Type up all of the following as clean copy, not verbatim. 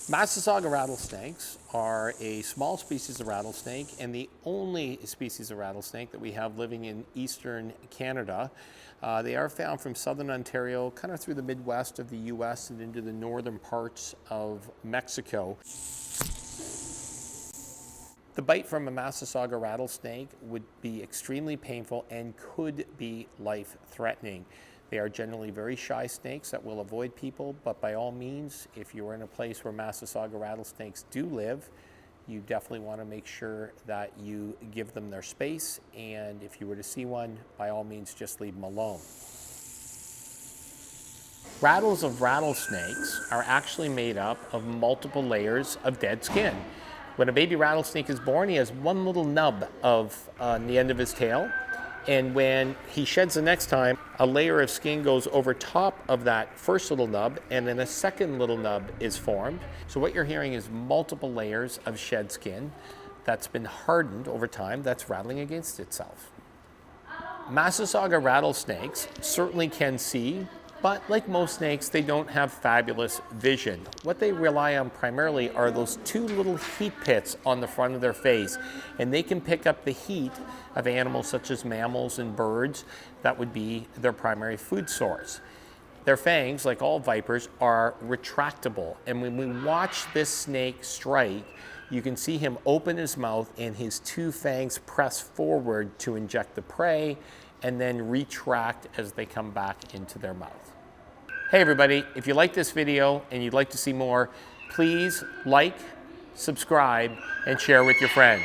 Massasauga rattlesnakes are a small species of rattlesnake and the only species of rattlesnake that we have living in eastern Canada. They are found from southern Ontario, kind of through the Midwest of the US and into the northern parts of Mexico. The bite from a Massasauga rattlesnake would be extremely painful and could be life-threatening. They are generally very shy snakes that will avoid people, but by all means, if you're in a place where Massasauga rattlesnakes do live, you definitely want to make sure that you give them their space, and if you were to see one, by all means, just leave them alone. Rattles of rattlesnakes are actually made up of multiple layers of dead skin. When a baby rattlesnake is born, he has one little nub on the end of his tail. And when he sheds the next time, a layer of skin goes over top of that first little nub, and then a second little nub is formed. So what you're hearing is multiple layers of shed skin that's been hardened over time that's rattling against itself. Massasauga rattlesnakes certainly can see, but like most snakes, they don't have fabulous vision. What they rely on primarily are those two little heat pits on the front of their face, and they can pick up the heat of animals such as mammals and birds. That would be their primary food source. Their fangs, like all vipers, are retractable, and when we watch this snake strike, you can see him open his mouth and his two fangs press forward to inject the prey and then retract as they come back into their mouth. Hey everybody, if you like this video and you'd like to see more, please like, subscribe, and share with your friends.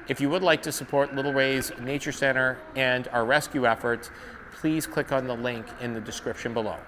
If you would like to support Little Ray's Nature Center and our rescue efforts, please click on the link in the description below.